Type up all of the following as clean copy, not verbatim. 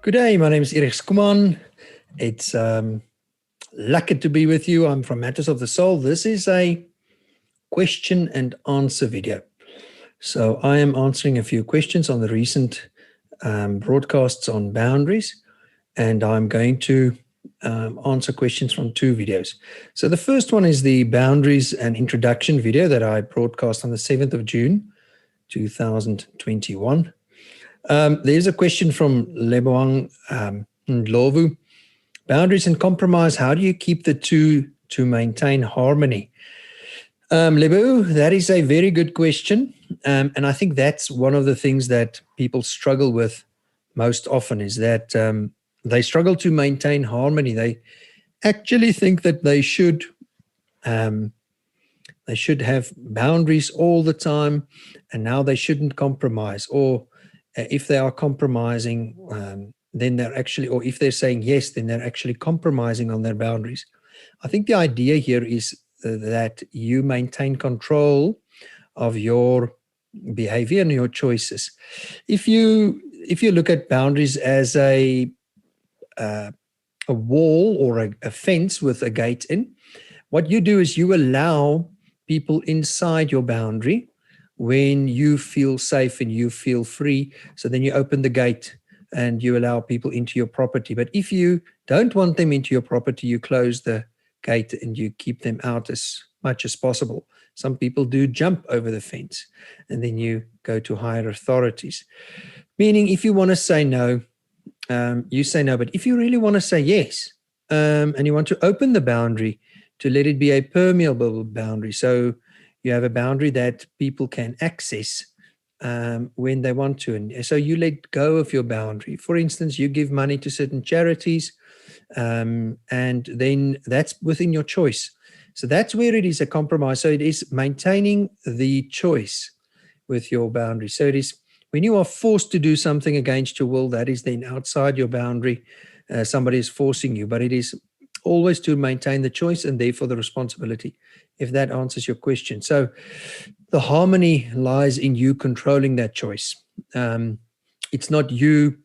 Good day, my name is Erich Schoeman. It's lucky to be with you. I'm from Matters of the Soul. This is a question and answer video. So I am answering a few questions on the recent broadcasts on boundaries, and I'm going to answer questions from two videos. So the first one is the boundaries and introduction video that I broadcast on the 7th of June, 2021. There's a question from Lobohang Ndlovu. Boundaries and compromise, how do you keep the two to maintain harmony? Lebo, that is a very good question. And I think that's one of the things that people struggle with most often is that they struggle to maintain harmony. They actually think that they should have boundaries all the time, and now they shouldn't compromise. Or if they are compromising, then they're actually, or if they're saying yes, then they're actually compromising on their boundaries. I think the idea here is that you maintain control of your behavior and your choices. If you look at boundaries as a wall or a fence with a gate in, what you do is you allow people inside your boundary when you feel safe and you feel free. So then you open the gate and you allow people into your property. But if you don't want them into your property, you close the gate and you keep them out as much as possible. Some people do jump over the fence, and then you go to higher authorities. Meaning, if you want to say no, you say no. But if you really want to say yes, and you want to open the boundary to let it be a permeable boundary, so you have a boundary that people can access when they want to. And so you let go of your boundary. For instance, you give money to certain charities, and then that's within your choice. So that's where it is a compromise. So it is maintaining the choice with your boundary. So it is when you are forced to do something against your will, that is then outside your boundary. Somebody is forcing you, but it is always to maintain the choice and therefore the responsibility, if that answers your question. So the harmony lies in you controlling that choice. It's not you,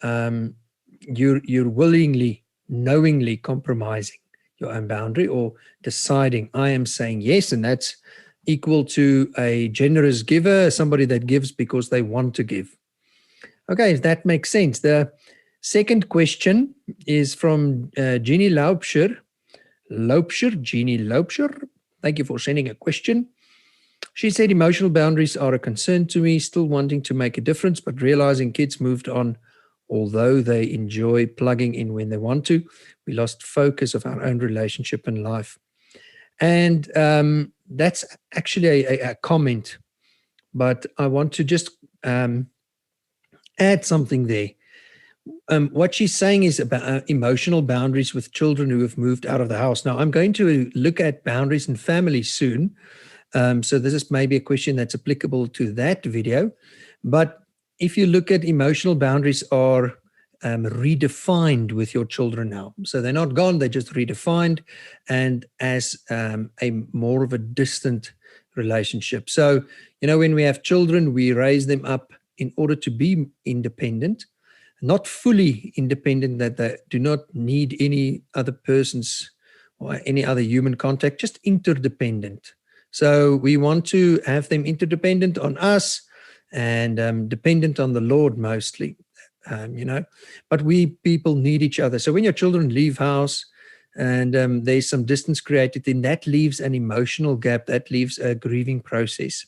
you're willingly, knowingly compromising your own boundary or deciding, I am saying yes, and that's equal to a generous giver, somebody that gives because they want to give. Okay, if that makes sense. The second question is from Gennie Laubsher. Gennie Laubsher. Thank you for sending a question. She said, emotional boundaries are a concern to me, still wanting to make a difference, but realizing kids moved on, although they enjoy plugging in when they want to. We lost focus of our own relationship and life. And that's actually a comment, but I want to just add something there. What she's saying is about emotional boundaries with children who have moved out of the house. Now, I'm going to look at boundaries in families soon. So this is maybe a question that's applicable to that video. But if you look at emotional boundaries are redefined with your children now. So they're not gone, they're just redefined and as a more of a distant relationship. So, when we have children, we raise them up in order to be independent, not fully independent, that they do not need any other person's or any other human contact, just interdependent. So we want to have them interdependent on us and dependent on the Lord mostly, but we people need each other. So when your children leave house and there's some distance created, then that leaves an emotional gap, that leaves a grieving process.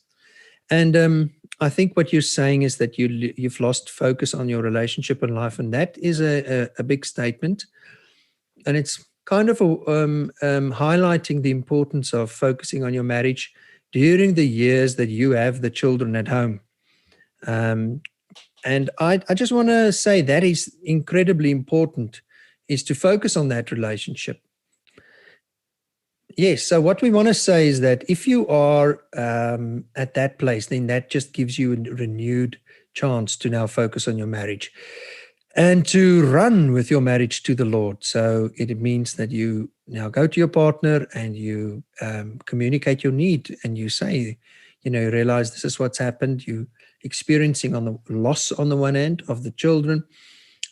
And I think what you're saying is that you've lost focus on your relationship and life, and that is a big statement. And it's kind of highlighting the importance of focusing on your marriage during the years that you have the children at home. And I just want to say that is incredibly important, is to focus on that relationship. Yes, so what we want to say is that if you are at that place, then that just gives you a renewed chance to now focus on your marriage and to run with your marriage to the Lord. So it means that you now go to your partner and you communicate your need and you say, you realize this is what's happened. You experiencing on the loss on the one end of the children,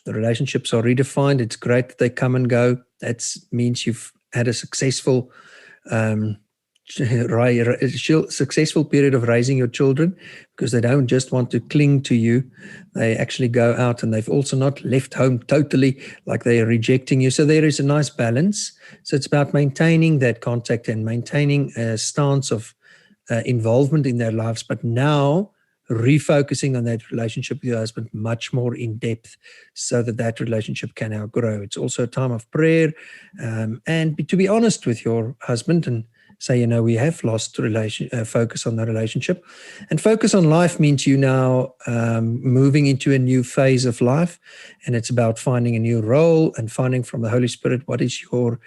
The relationships are redefined. It's great that they come and go. That means you've had a successful successful period of raising your children, because they don't just want to cling to you. They actually go out, and they've also not left home totally, like they are rejecting you. So there is a nice balance. So it's about maintaining that contact and maintaining a stance of involvement in their lives, but now refocusing on that relationship with your husband much more in depth, so that that relationship can now grow. It's also a time of prayer, and to be honest with your husband and say, we have lost focus on the relationship. And focus on life means you now moving into a new phase of life, and it's about finding a new role and finding from the Holy Spirit what is your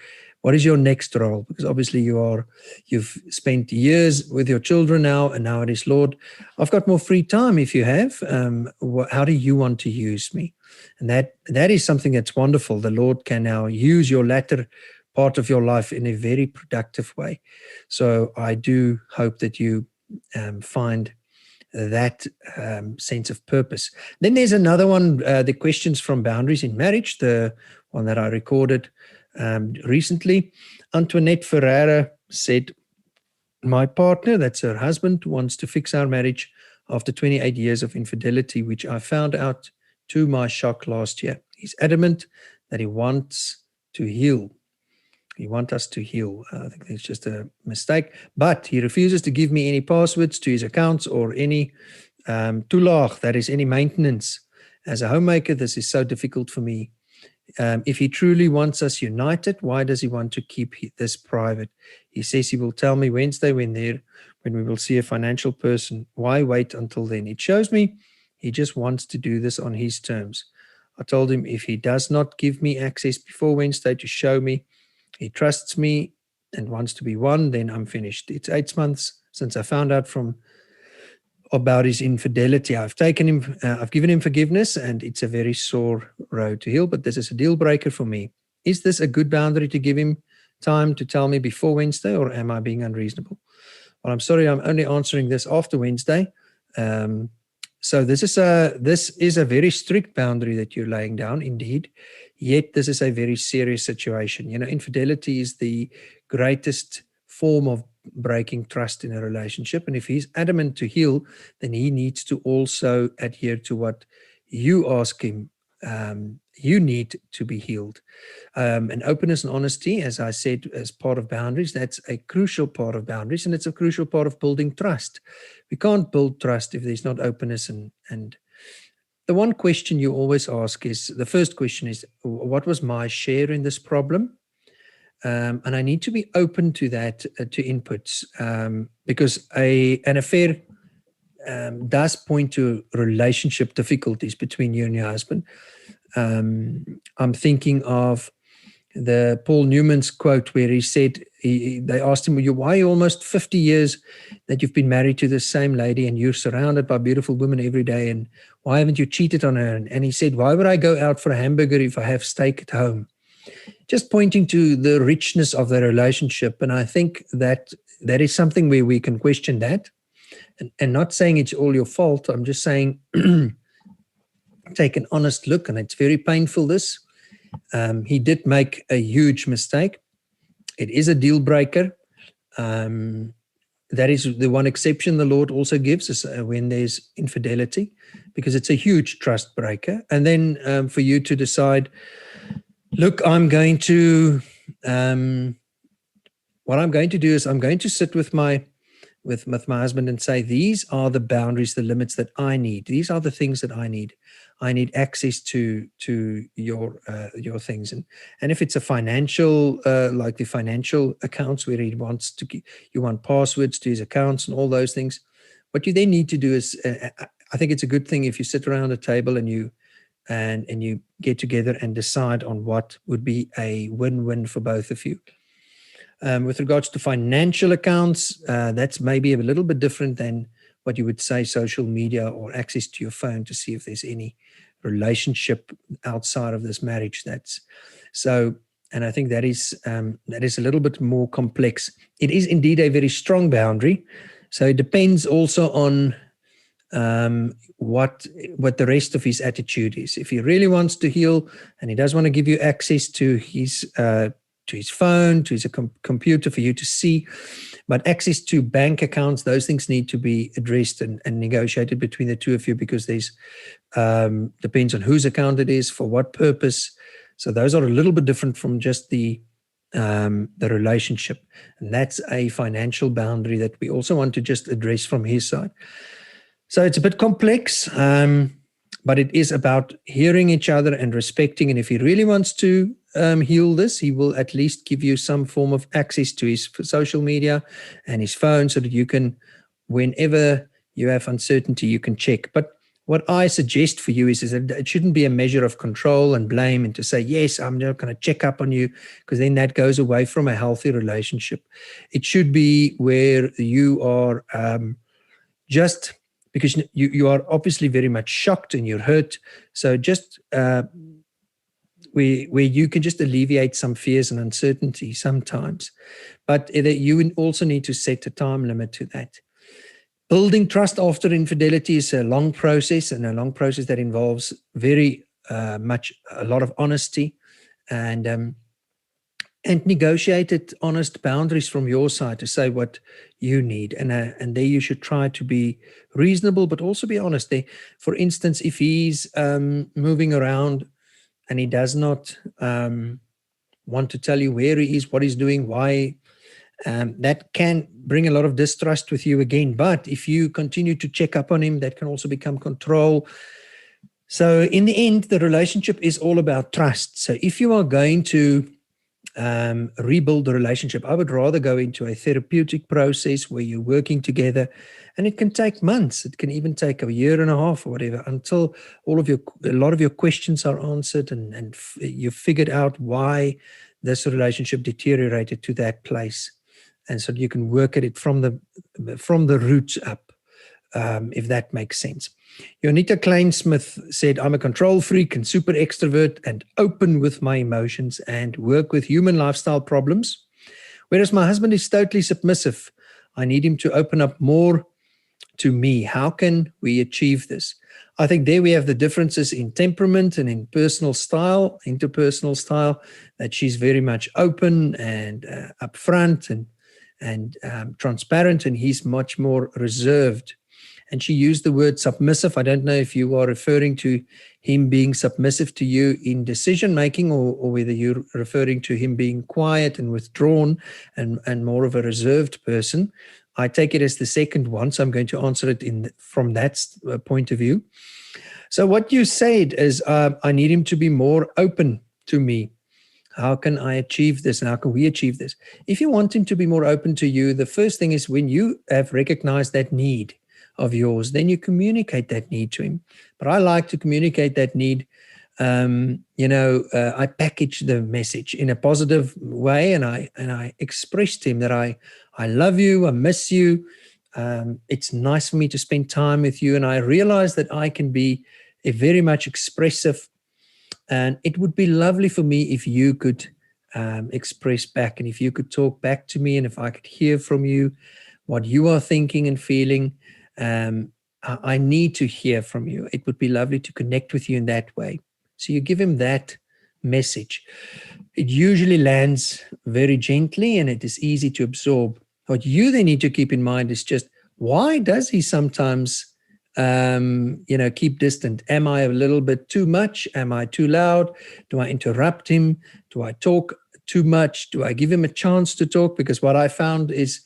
next role. Because obviously you've spent years with your children now, and now it is, Lord, I've got more free time if you have. How do you want to use me? And that is something that's wonderful. The Lord can now use your latter part of your life in a very productive way. So I do hope that you find that sense of purpose. Then there's another one, the questions from boundaries in marriage, the one that I recorded recently. Antoinette Fereirra said, my partner, that's her husband, wants to fix our marriage after 28 years of infidelity, which I found out to my shock last year. He's adamant that he wants to heal. He wants us to heal. I think that's just a mistake. But he refuses to give me any passwords to his accounts or any toelaag, that is any maintenance. As a homemaker, this is so difficult for me. If he truly wants us united, why does he want to keep this private? He says he will tell me Wednesday when we will see a financial person. Why wait until then? It shows me he just wants to do this on his terms. I told him if he does not give me access before Wednesday to show me he trusts me and wants to be one, then I'm finished. It's 8 months since I found out about his infidelity. I've given him forgiveness, and it's a very sore road to heal, but this is a deal breaker for me. Is this a good boundary to give him time to tell me before Wednesday, or am I being unreasonable? Well, I'm sorry, I'm only answering this after Wednesday. So this is a very strict boundary that you're laying down, indeed. Yet this is a very serious situation. Infidelity is the greatest form of breaking trust in a relationship. And if he's adamant to heal, then he needs to also adhere to what you ask him. You need to be healed. And openness and honesty, as I said, as part of boundaries, that's a crucial part of boundaries, and it's a crucial part of building trust. We can't build trust if there's not openness. And the one question you always ask is, the first question is, what was my share in this problem? And I need to be open to that, to inputs, because an affair does point to relationship difficulties between you and your husband. I'm thinking of the Paul Newman's quote where he said, they asked him, why almost 50 years that you've been married to the same lady and you're surrounded by beautiful women every day, and why haven't you cheated on her? And he said, why would I go out for a hamburger if I have steak at home? Just pointing to the richness of the relationship. And I think that is something where we can question that, and not saying it's all your fault. I'm just saying take an honest look, and it's very painful, this. He did make a huge mistake. It is a deal breaker. That is the one exception the Lord also gives us when there's infidelity, because it's a huge trust breaker. And then for you to decide, look, what I'm going to do is I'm going to sit with my husband and say, these are the boundaries, the limits that I need. These are the things that I need. I need access to your things, and if it's a financial, like the financial accounts where he wants you want passwords to his accounts and all those things, what you then need to do is, I think it's a good thing if you sit around a table and you get together and decide on what would be a win-win for both of you. With regards to financial accounts, that's maybe a little bit different than what you would say social media or access to your phone to see if there's any relationship outside of this marriage. And I think that is a little bit more complex. It is indeed a very strong boundary. So it depends also on what the rest of his attitude is. If he really wants to heal and he does want to give you access to his phone, to his computer for you to see, but access to bank accounts, those things need to be addressed and negotiated between the two of you, because there's depends on whose account it is, for what purpose. So those are a little bit different from just the relationship. And that's a financial boundary that we also want to just address from his side. So it's a bit complex, but it is about hearing each other and respecting. And if he really wants to heal this, he will at least give you some form of access to his social media and his phone, so that you can, whenever you have uncertainty, you can check. But what I suggest for you is that it shouldn't be a measure of control and blame, and to say, yes, I'm not going to check up on you, because then that goes away from a healthy relationship. It should be where you are just, because you are obviously very much shocked and you're hurt. So just where you can just alleviate some fears and uncertainty sometimes. But you also need to set a time limit to that. Building trust after infidelity is a long process, and a long process that involves very much a lot of honesty and negotiated honest boundaries from your side to say what you need. And there you should try to be reasonable, but also be honest. For instance, if he's moving around and he does not want to tell you where he is, what he's doing, why, that can bring a lot of distrust with you again. But if you continue to check up on him, that can also become control. So in the end, the relationship is all about trust. So if you are going to rebuild the relationship, I would rather go into a therapeutic process where you're working together, and it can take months. It can even take a year and a half or whatever, until a lot of your questions are answered and you've figured out why this relationship deteriorated to that place. And so you can work at it from the roots up, if that makes sense. Jonita Kleinsmith said, I'm a control freak and super extrovert and open with my emotions and work with human lifestyle problems, whereas my husband is totally submissive. I need him to open up more to me. How can we achieve this? I think there we have the differences in temperament and in personal style, interpersonal style, that she's very much open and upfront and transparent, and he's much more reserved. And she used the word submissive. I don't know if you are referring to him being submissive to you in decision making, or whether you're referring to him being quiet and withdrawn and more of a reserved person. I take it as the second one, so I'm going to answer it from that point of view. So what you said is, I need him to be more open to me. How can I achieve this, and how can we achieve this? If you want him to be more open to you, the first thing is, when you have recognized that need of yours, then you communicate that need to him. But I like to communicate that need. I package the message in a positive way, and I express to him that I love you, I miss you. It's nice for me to spend time with you, and I realize that I can be a very much expressive. And it would be lovely for me if you could express back, and if you could talk back to me, and if I could hear from you what you are thinking and feeling. I need to hear from you. It would be lovely to connect with you in that way. So you give him that message. It usually lands very gently, and it is easy to absorb. What you then need to keep in mind is just, why does he sometimes keep distant? Am I a little bit too much? Am I too loud? Do I interrupt him? Do I talk too much? Do I give him a chance to talk? Because what I found is,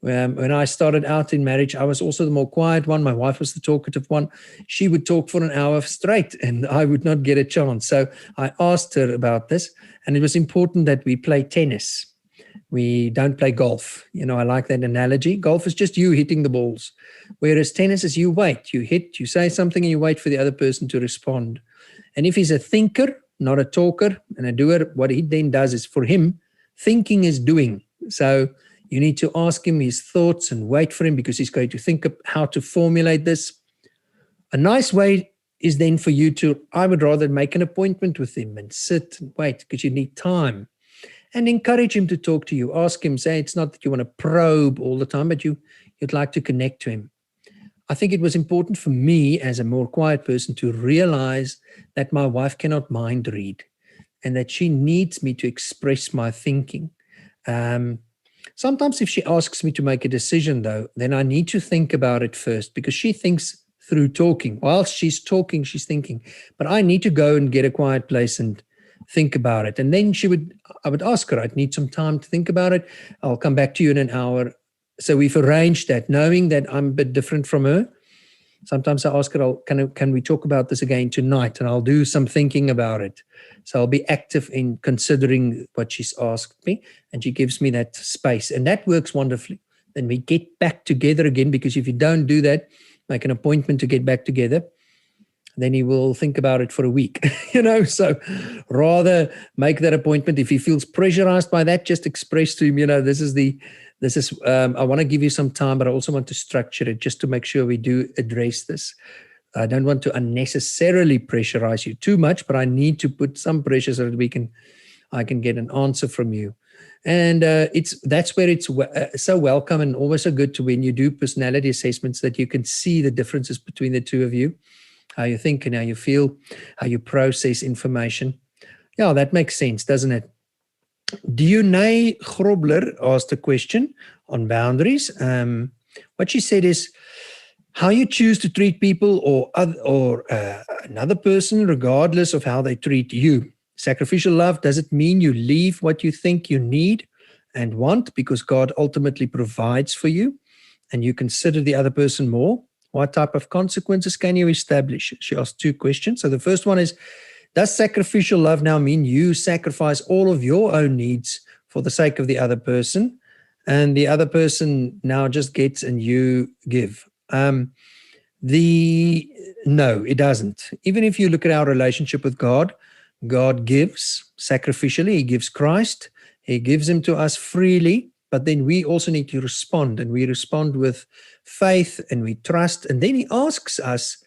when I started out in marriage, I was also the more quiet one. My wife was the talkative one. She would talk for an hour straight, and I would not get a chance. So I asked her about this, and it was important that we play tennis. We don't play golf. I like that analogy. Golf is just you hitting the balls, whereas tennis is you wait. You hit, you say something, and you wait for the other person to respond. And if he's a thinker, not a talker, and a doer, what he then does is, for him, thinking is doing. So you need to ask him his thoughts and wait for him, because he's going to think of how to formulate this. A nice way is then for you to, I would rather make an appointment with him and sit and wait, because you need time, and encourage him to talk to you. Ask him, say, it's not that you want to probe all the time, but you'd like to connect to him. I think it was important for me as a more quiet person to realize that my wife cannot mind read and that she needs me to express my thinking. Um, Sometimes if she asks me to make a decision, though, then I need to think about it first because she thinks through talking. Whilst she's talking, she's thinking. But I need to go and get a quiet place and think about it. And then I would ask her, I'd need some time to think about it. I'll come back to you in an hour. So we've arranged that, knowing that I'm a bit different from her. Sometimes I ask her, can we talk about this again tonight? And I'll do some thinking about it. So I'll be active in considering what she's asked me, and she gives me that space. And that works wonderfully. Then we get back together again, because if you don't do that, make an appointment to get back together, then he will think about it for a week, So rather make that appointment. If he feels pressurized by that, just express to him, I want to give you some time, but I also want to structure it just to make sure we do address this. I don't want to unnecessarily pressurize you too much, but I need to put some pressure so that I can get an answer from you. And that's where it's so welcome and always so good to, when you do personality assessments, that you can see the differences between the two of you, how you think and how you feel, how you process information. Yeah, that makes sense, doesn't it? Deone Grobler asked a question on boundaries. What she said is, how you choose to treat people or another person, regardless of how they treat you. Sacrificial love, does it mean you leave what you think you need and want because God ultimately provides for you, and you consider the other person more? What type of consequences can you establish? She asked two questions. So the first one is, does sacrificial love now mean you sacrifice all of your own needs for the sake of the other person, and the other person now just gets and you give? No, it doesn't. Even if you look at our relationship with God, God gives sacrificially. He gives Christ. He gives him to us freely. But then we also need to respond, and we respond with faith and we trust. And then he asks us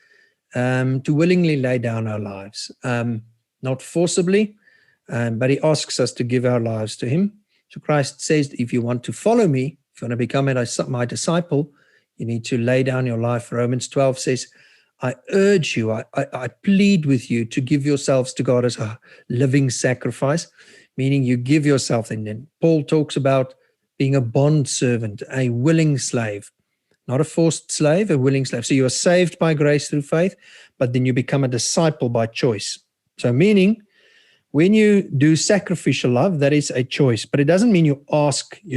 to willingly lay down our lives, not forcibly, but he asks us to give our lives to him. So Christ says, if you want to follow me, if you want to become my disciple, you need to lay down your life. Romans 12 says, I urge you, I plead with you to give yourselves to God as a living sacrifice, meaning you give yourself. And then Paul talks about being a bond servant, a willing slave, not a forced slave, a willing slave. So you are saved by grace through faith, but then you become a disciple by choice. So meaning, when you do sacrificial love, that is a choice, but it doesn't mean you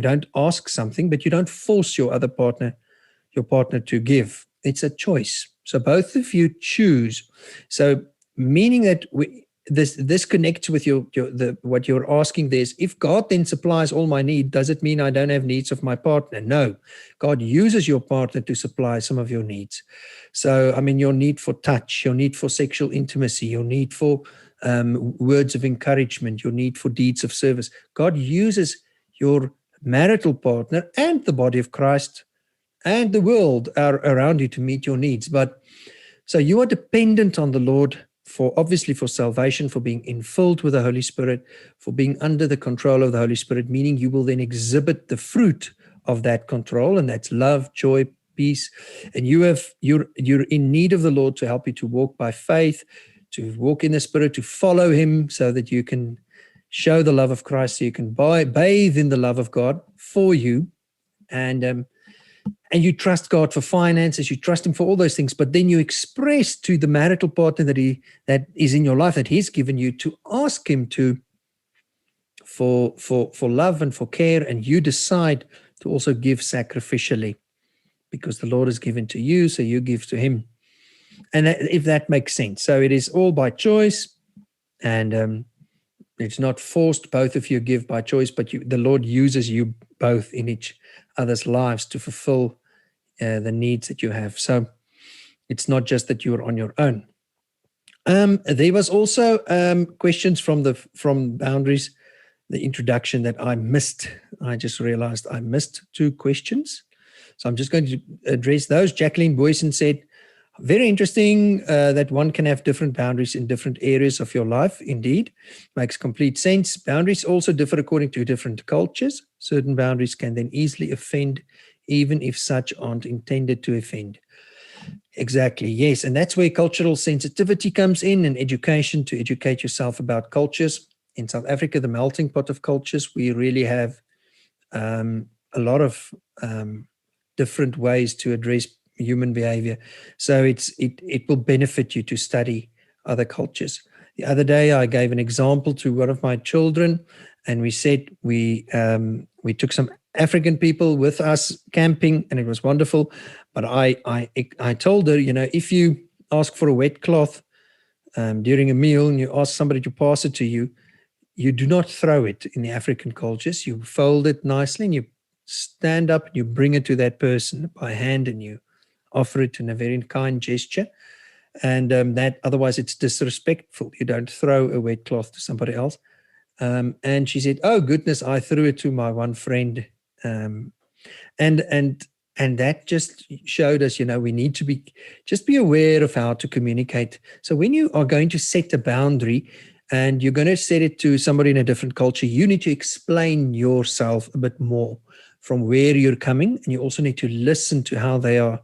don't ask something, but you don't force your partner to give. It's a choice. So both of you choose. So meaning that this connects with what you're asking. There's, if God then supplies all my need, does it mean I don't have needs of my partner? No. God uses your partner to supply some of your needs. So, your need for touch, your need for sexual intimacy, your need for words of encouragement, your need for deeds of service. God uses your marital partner and the body of Christ and the world around you to meet your needs. But so you are dependent on the Lord obviously for salvation, for being infilled with the Holy Spirit, for being under the control of the Holy Spirit, meaning you will then exhibit the fruit of that control, and that's love, joy, peace. And you're in need of the Lord to help you to walk by faith, to walk in the Spirit, to follow him, so that you can show the love of Christ, so you can bathe in the love of God for you. And you trust God for finances, you trust him for all those things, but then you express to the marital partner that is in your life, that he's given you, to ask him for love and for care, and you decide to also give sacrificially because the Lord has given to you, so you give to him. And if that makes sense. So it is all by choice, and it's not forced. Both of you give by choice, but the Lord uses you both in each other's lives to fulfill the needs that you have. So it's not just that you're on your own. There was also questions from boundaries, the introduction, that I missed. I just realized I missed two questions. So I'm just going to address those. Jacqueline Booysen said, very interesting that one can have different boundaries in different areas of your life. Indeed, makes complete sense. Boundaries also differ according to different cultures. Certain boundaries can then easily offend, even if such aren't intended to offend. Exactly, yes. And that's where cultural sensitivity comes in, and education to educate yourself about cultures. In South Africa, the melting pot of cultures, we really have a lot of different ways to address human behavior. So it will benefit you to study other cultures. The other day, I gave an example to one of my children, and we said we took some African people with us camping, and it was wonderful. But I told her, if you ask for a wet cloth during a meal and you ask somebody to pass it to you, you do not throw it in the African cultures. You fold it nicely and you stand up and you bring it to that person by hand and you offer it in a very kind gesture. And that otherwise it's disrespectful. You don't throw a wet cloth to somebody else. And she said, "Oh goodness, I threw it to my one friend." And that just showed us, we need to be aware of how to communicate. So when you are going to set a boundary and you're going to set it to somebody in a different culture, you need to explain yourself a bit more from where you're coming. And you also need to listen to how they are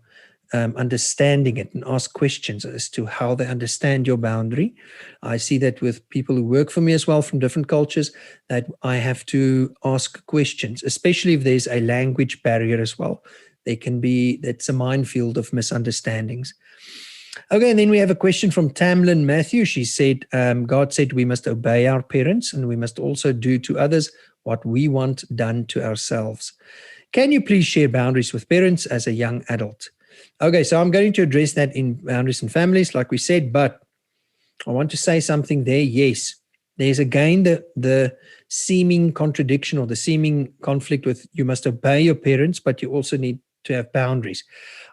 understanding it and ask questions as to how they understand your boundary. I see that with people who work for me as well from different cultures, that I have to ask questions, especially if there's a language barrier as well. That's a minefield of misunderstandings. Okay, and then we have a question from Tamlyn Matthew. She said, God said we must obey our parents and we must also do to others what we want done to ourselves. Can you please share boundaries with parents as a young adult? Okay, so I'm going to address that in boundaries and families, like we said, but I want to say something there. Yes, there's again the seeming contradiction or the seeming conflict with you must obey your parents, but you also need to have boundaries.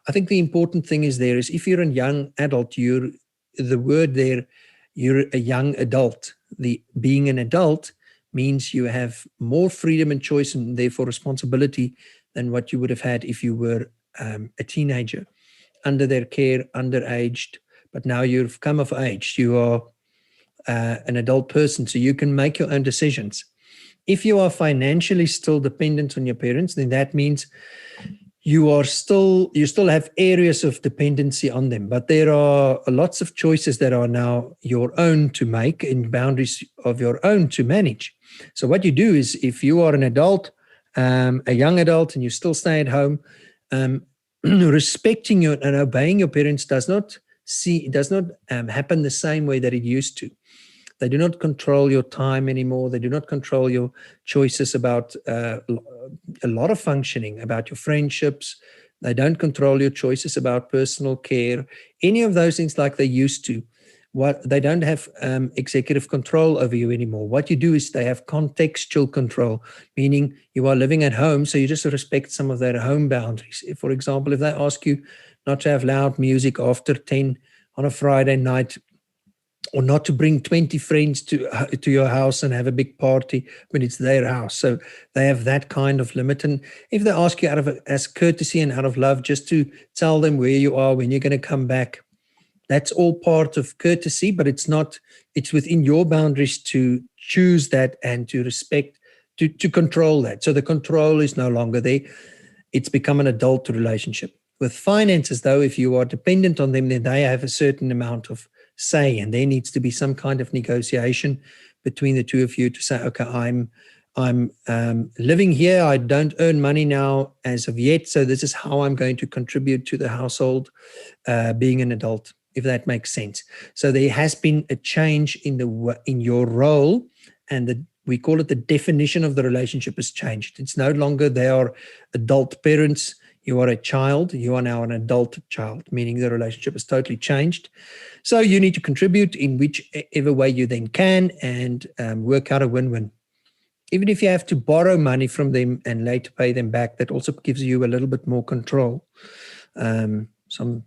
I think the important thing is if you're a young adult, you're a young adult. Being an adult means you have more freedom and choice and therefore responsibility than what you would have had if you were a teenager, under their care, underaged, but now you've come of age. You are an adult person, so you can make your own decisions. If you are financially still dependent on your parents, then that means you still have areas of dependency on them, but there are lots of choices that are now your own to make and boundaries of your own to manage. So what you do is, if you are an adult, a young adult, and you still stay at home, respecting and obeying your parents does not happen the same way that it used to. They do not control your time anymore. They do not control your choices about a lot of functioning, about your friendships. They don't control your choices about personal care, any of those things like they used to. They don't have executive control over you anymore. What you do is they have contextual control, meaning you are living at home, so you just respect some of their home boundaries. For example, if they ask you not to have loud music after 10 on a Friday night, or not to bring 20 friends to your house and have a big party when it's their house. So they have that kind of limit. And if they ask you as courtesy and out of love, just to tell them where you are, when you're going to come back, that's all part of courtesy, but it's within your boundaries to choose that and to respect, to control that. So the control is no longer there. It's become an adult relationship. With finances, though, if you are dependent on them, then they have a certain amount of say, and there needs to be some kind of negotiation between the two of you to say, okay, I'm living here. I don't earn money now as of yet, so this is how I'm going to contribute to the household, being an adult, if that makes sense. So there has been a change in your role, and we call it the definition of the relationship has changed. It's no longer they are adult parents. You are a child. You are now an adult child, meaning the relationship has totally changed. So you need to contribute in whichever way you then can and work out a win-win. Even if you have to borrow money from them and later pay them back, that also gives you a little bit more control. Some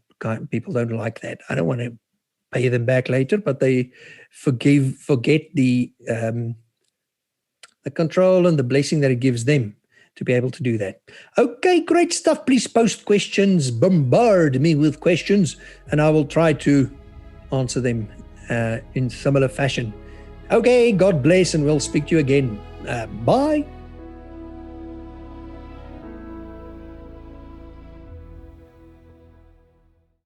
people don't like that. I don't want to pay them back later, but they forget the control and the blessing that it gives them to be able to do that. Okay, great stuff. Please post questions, bombard me with questions, and I will try to answer them in similar fashion. Okay, God bless, and we'll speak to you again. Bye.